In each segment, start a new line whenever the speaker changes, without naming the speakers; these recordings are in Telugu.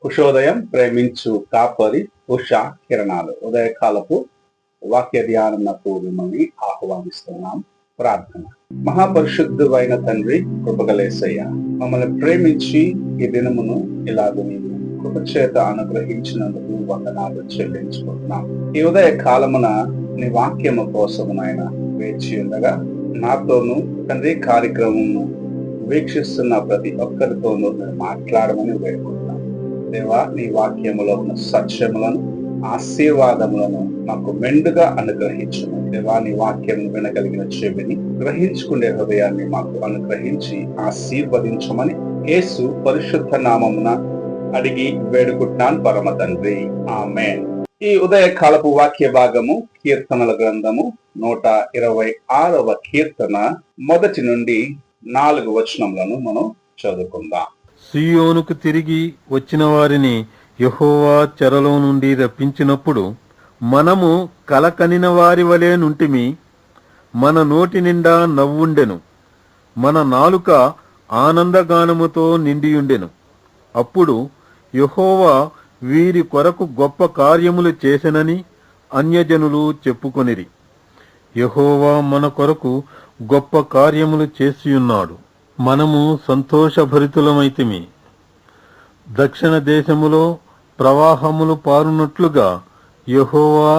ఉషోదయం ప్రేమించు కాపరి ఉషా కిరణాలు ఉదయకాలపు వాక్య ధ్యానమునకు మిమ్మల్ని ఆహ్వానిస్తున్నాం. ప్రార్థన. మహాపరిశుద్ధుడైన తండ్రి, కృపగలేసయ్య, మమ్మల్ని ప్రేమించి ఈ దినమును ఇలాగ నీవు కృపచేత అనుగ్రహించినందుకు వందనాలు చెల్లించుకుంటున్నాం. ఈ ఉదయ కాలమున నీ వాక్యము కోసం నాయన వేచి ఉండగా నాతోనూ తండ్రి కార్యక్రమము వీక్షిస్తున్న ప్రతి ఒక్కరితోనూ మాట్లాడమని వేడుకుంటున్నాం. దేవా, నీ వాక్యములో ఉన్న సత్యములను ఆశీర్వాదములను మాకు మెండుగా అనుగ్రహించము. దేవా, నీ వాక్యం వినగలిగిన చెవిని, గ్రహించుకునే హృదయాన్ని మాకు అనుగ్రహించి ఆశీర్వదించమని యేసు పరిశుద్ధ నామమున అడిగి వేడుకుంటున్నాను పరమ తండ్రి, ఆమేన్. ఈ ఉదయ కాలపు వాక్య భాగము కీర్తనల గ్రంథము 126వ కీర్తన 1 నుండి 4 వచనములను మనం చదువుకుందాం.
సియోనుకు తిరిగి వచ్చిన వారిని యెహోవా చెరలో నుండి రప్పించినప్పుడు మనము కలకనిన వారి వలె నుంటిమి. మన నోటి నిండా నవ్వుండెను, మన నాలుక ఆనందగానముతో నిండియుండెను. అప్పుడు యెహోవా వీరి కొరకు గొప్ప కార్యములు చేసెనని అన్యజనులు చెప్పుకొనిరి. యెహోవా మన కొరకు గొప్ప కార్యములు చేసియున్నాడు. మనము సంతోషభరితులమైతిమి. దక్షిణ దేశములో ప్రవాహములు పారునట్లుగా యెహోవా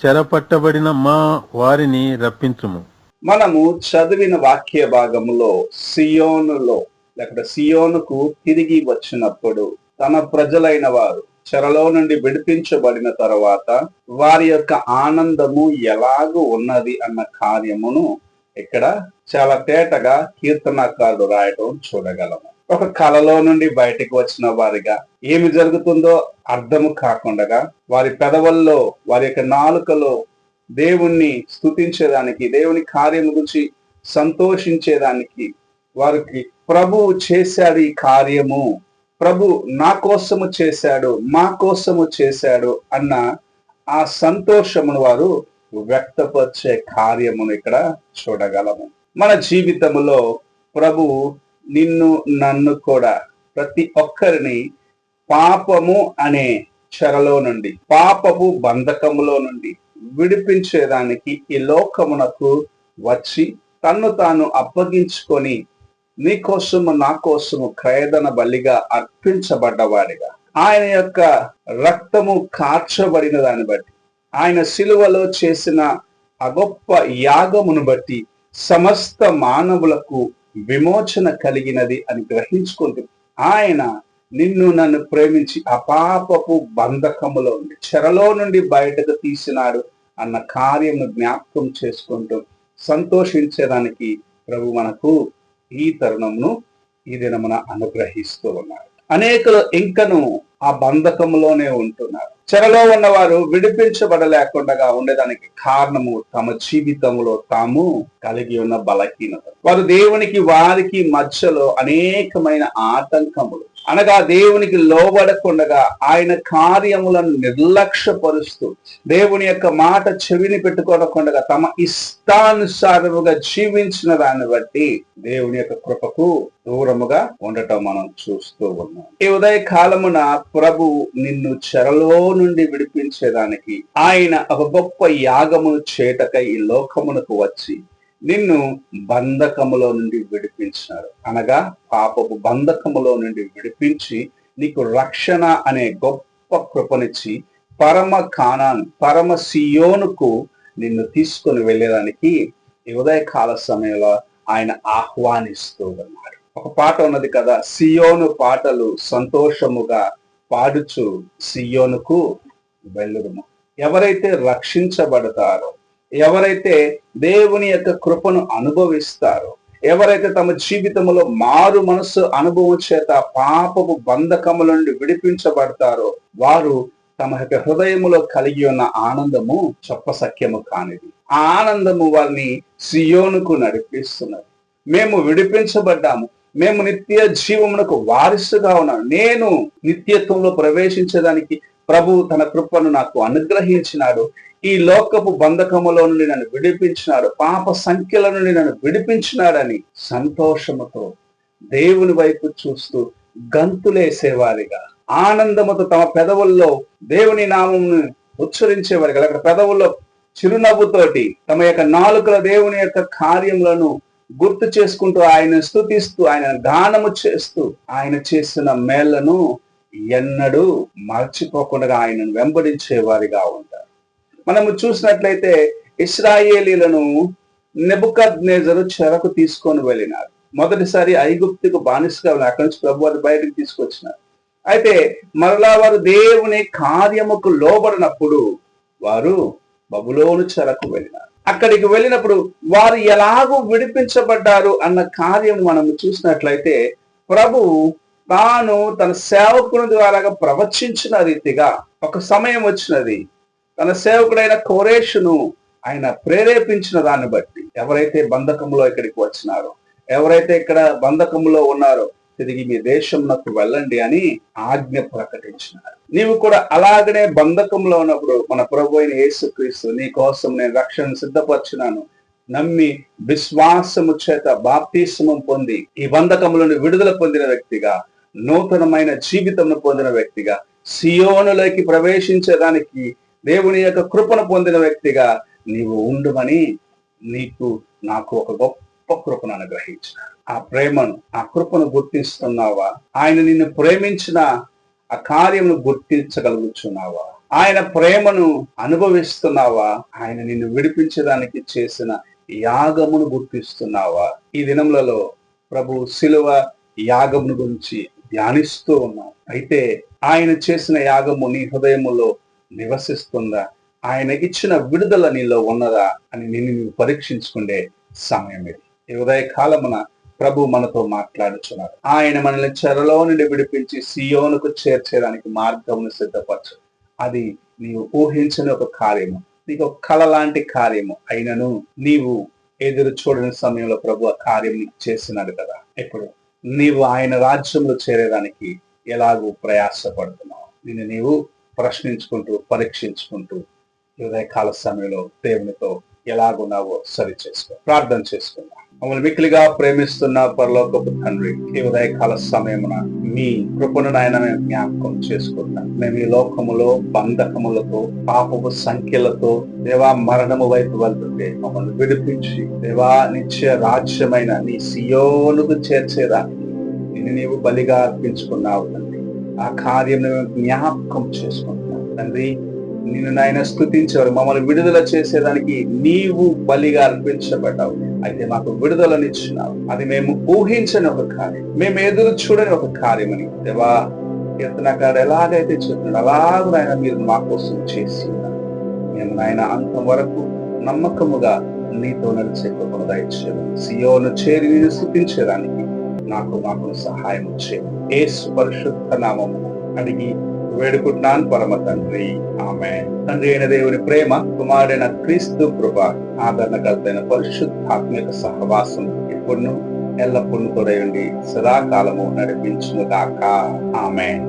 చెరపట్టబడిన మా వారిని రప్పించుము.
మనము చదివిన వాక్య భాగములో సియోనులో లేకపోతే సియోనుకు తిరిగి వచ్చినప్పుడు తన ప్రజలైన వారు చెరలో నుండి విడిపించబడిన తర్వాత వారి యొక్క ఆనందము ఎలాగూ ఉన్నది అన్న కార్యమును ఇక్కడ చాలా తేటగా కీర్తనకారుడు రాయటం చూడగలము. ఒక కలలో నుండి బయటకు వచ్చిన వారిగా ఏమి జరుగుతుందో అర్థము కాకుండా వారి పెదవుల్లో, వారి యొక్క నాలుకలో దేవుణ్ణి స్తుతించేదానికి, దేవుని కార్యము గురించి సంతోషించేదానికి వారికి ప్రభువు చేశాడు ఈ కార్యము, ప్రభు నా కోసము చేశాడు, మా కోసము చేశాడు అన్న ఆ సంతోషమును వారు వ్యక్తపరిచే కార్యమును ఇక్కడ చూడగలము. మన జీవితములో ప్రభువు నిన్ను నన్ను కూడా ప్రతి ఒక్కరిని పాపము అనే చెరలో నుండి, పాపపు బంధకములో నుండి విడిపించేదానికి ఈ లోకమునకు వచ్చి తన్ను తాను అప్పగించుకొని నీ కోసము నా కోసము క్రయధన బలిగా అర్పించబడ్డవాడిగా ఆయన యొక్క రక్తము కార్చబడిన దాన్ని బట్టి, ఆయన సిలువలో చేసిన ఆ గొప్ప యాగమును బట్టి సమస్త మానవులకు విమోచన కలిగినది అని గ్రహించుకుంటూ ఆయన నిన్ను నన్ను ప్రేమించి ఆ పాపపు బంధకములో నుండి, చెరలో నుండి బయటకు తీసినాడు అన్న కార్యము జ్ఞాపకం చేసుకుంటూ సంతోషించడానికి ప్రభు మనకు ఈ తరుణమును ఈ దినమున అనుగ్రహిస్తూ ఉన్నారు. అనేకులు ఇంకను ఆ బంధకములోనే ఉంటున్నారు. చెరలో ఉన్నవారు విడిపించబడలేకుండా ఉండేదానికి కారణము తమ జీవితంలో తాము కలిగి ఉన్న బలహీనత. వారు దేవునికి వారికి మధ్యలో అనేకమైన ఆటంకములు, అనగా దేవునికి లోబడకుండగా ఆయన కార్యములను నిర్లక్ష్యపరుస్తూ దేవుని యొక్క మాట చెవిని పెట్టుకోకుండా తమ ఇష్టానుసారముగా జీవించిన దాన్ని బట్టి దేవుని యొక్క కృపకు దూరముగా ఉండటం మనం చూస్తూ ఉన్నాం. ఈ ఉదయ కాలమున ప్రభు నిన్ను చెరలో నుండి విడిపించేదానికి ఆయన ఒక గొప్ప యాగమును చేటకై ఈ లోకమునకు వచ్చి నిన్ను బంధకములో నుండి విడిపించారు. అనగా పాపపు బంధకములో నుండి విడిపించి నీకు రక్షణ అనే గొప్ప కృపనిచ్చి పరమ కానాన్, పరమ సియోనుకు నిన్ను తీసుకొని వెళ్ళేదానికి ఈ ఉదయకాల సమయంలో ఆయన ఆహ్వానిస్తూ ఉన్నాడు. ఒక పాట ఉన్నది కదా, సియోను పాటలు సంతోషముగా పాడుచు సియోనుకు వెళ్ళుదుము. ఎవరైతే రక్షించబడతారో, ఎవరైతే దేవుని యొక్క కృపను అనుభవిస్తారో, ఎవరైతే తమ జీవితంలో మారు మనసు అనుభవం చేత పాపపు బంధకముల నుండి విడిపించబడతారో వారు తమ యొక్క హృదయములో కలిగి ఉన్న ఆనందము చెప్పసఖ్యము కానిది. ఆ ఆనందము వారిని సియోనుకు నడిపిస్తున్నది. మేము విడిపించబడ్డాము, మేము నిత్య జీవమునకు వారసుగా ఉన్నాను, నేను నిత్యత్వంలో ప్రవేశించడానికి ప్రభు తన కృపను నాకు అనుగ్రహించినాడు, ఈ లోకపు బంధకములో నుండి నన్ను విడిపించినాడు, పాప సంఖ్యల నుండి నన్ను విడిపించినాడని సంతోషముతో దేవుని వైపు చూస్తూ గంతులేసేవారిగా, ఆనందముతో తమ పెదవుల్లో దేవుని నామమును ఉచ్చరించేవారిగా, అక్కడ పెదవుల్లో చిరునవ్వుతోటి తమ యొక్క నాలుకల దేవుని యొక్క కార్యములను గుర్తు చేసుకుంటూ, ఆయన స్తుతిస్తూ, ఆయన గానము చేస్తూ, ఆయన చేసిన మేళ్లను ఎన్నడూ మర్చిపోకుండా ఆయనను వెంబడించేవారిగా ఉంటారు. మనము చూసినట్లయితే ఇశ్రాయేలీలను నెబుకద్నెజరు చెరకు తీసుకొని వెళ్ళినారు. మొదటిసారి ఐగుప్తుకు బానిసగా అక్కడి నుంచి ప్రభు వారు బయటకు తీసుకొచ్చినారు. అయితే మరలా వారు దేవుని కార్యముకు లోబడినప్పుడు వారు బబులోను చెరకు వెళ్ళినారు. అక్కడికి వెళ్ళినప్పుడు వారు ఎలాగూ విడిపించబడ్డారు అన్న కార్యం మనం చూసినట్లయితే, ప్రభు తాను తన సేవకుని ద్వారా ప్రవచించిన రీతిగా ఒక సమయం వచ్చినది. తన సేవకుడైన కోరేషును ఆయన ప్రేరేపించిన దాన్ని బట్టి, ఎవరైతే బంధకంలో ఇక్కడికి వచ్చినారో, ఎవరైతే ఇక్కడ బంధకంలో ఉన్నారో తిరిగి మీ దేశంలోకి వెళ్ళండి అని ఆజ్ఞ ప్రకటించినారు. నీవు కూడా అలాగనే బంధకంలో ఉన్నప్పుడు మన ప్రభు అయిన యేసుక్రీస్తు నీ కోసం నేను రక్షణ సిద్ధపరిచినాను, నమ్మి విశ్వాసము చేత బాప్తిస్మం పొంది ఈ బంధకములను విడుదల పొందిన వ్యక్తిగా, నూతనమైన జీవితంను పొందిన వ్యక్తిగా, సియోనులోకి ప్రవేశించడానికి దేవుని యొక్క కృపను పొందిన వ్యక్తిగా నీవు ఉండుమని నాకు ఒక గొప్ప కృపను అనుగ్రహించినారు. ఆ ప్రేమను, ఆ కృపను గుర్తిస్తున్నావా? ఆయన నిన్ను ప్రేమించిన ఆ కార్యమును గుర్తించగలుగుతున్నావా? ఆయన ప్రేమను అనుభవిస్తున్నావా? ఆయన నిన్ను విడిపించడానికి చేసిన యాగమును గుర్తిస్తున్నావా? ఈ దినములలో ప్రభు శిలువ యాగమును గురించి ధ్యానిస్తూ ఉన్నాం. అయితే ఆయన చేసిన యాగము నీ హృదయములో నివసిస్తుందా? ఆయన ఇచ్చిన విడుదల నీలో ఉన్నదా అని నిన్ను పరీక్షించుకునే సమయం ఇది. ఈ ఉదయ కాలమున ప్రభు మనతో మాట్లాడుచున్నారు. ఆయన మనల్ని చెరలో నుండి విడిపించి సియోనుకు చేర్చేదానికి మార్గమును సిద్ధపరచు. అది నీవు ఊహించని ఒక కార్యము, నీకు ఒక కళ లాంటి కార్యము అయినను నీవు ఎదురు చూడని సమయంలో ప్రభు ఆ కార్యం నీకు చేసినాడు కదా. ఇప్పుడు నీవు ఆయన రాజ్యంలో చేరేదానికి ఎలాగూ ప్రయాసపడుతున్నావు? నిన్ను నీవు ప్రశ్నించుకుంటూ, పరీక్షించుకుంటూ ఉదయకాల సమయంలో దేవునితో ఎలాగున్నావో సరి చేసుకో. ప్రార్థన చేసుకుందాం. మమ్మల్ని మిక్కిలిగా ప్రేమిస్తున్న పరలోకపు తండ్రి, ఈ ఉదయకాల సమయమున మీ కృపను నాయన మేము జ్ఞాపకం చేసుకుంటాం. మేము ఈ లోకములో బంధకములతో, పాపపు సంఖ్యలతో దేవా మరణము వైపు వెళ్తుంటే మమ్మల్ని విడిపించి దేవా నిత్య రాజ్యమైన నీ సియోనుకు చేర్చేదానికి నిన్ను నీవు బలిగా అర్పించుకున్నావు తండ్రి. ఆ కార్యం మేము జ్ఞాపకం చేసుకుంటున్నాం తండ్రి. నిన్ను నాయన స్తుతించేవారు, మమ్మల్ని విడుదల చేసేదానికి నీవు బలిగా అర్పించబడ్డావు. అయితే మాకు విడుదలనిచ్చినావు. అది మేము ఊహించని ఒక కార్యం, మేము ఎదురు చూడని ఒక కార్యమని దేవా ఎత్తనకాడు ఎలాగైతే చెప్తున్నాడు అలాగూ నాయన మీరు మా కోసం చేసి ఉన్నారు. మేము నాయన అంతం వరకు నమ్మకముగా నీతో నడిచే కృపను దయచేయమని, సియోను చేరి నిన్ను స్తుతించేదానికి మాకు సహాయం చేయమని యేసు పరిశుద్ధ నామమున అడిగి వేడుకుంటున్నాను పరమ తండ్రి, ఆమేన్. తండ్రి అయిన దేవుని ప్రేమ, కుమారుడైన క్రీస్తు కృప, ఆదరణకర్తైన పరిశుద్ధాత్మిక సహవాసం ఇప్పుడు ఎల్లప్పుడూ తోడై ఉండి సదాకాలము నడిపించును గాక. ఆమేన్.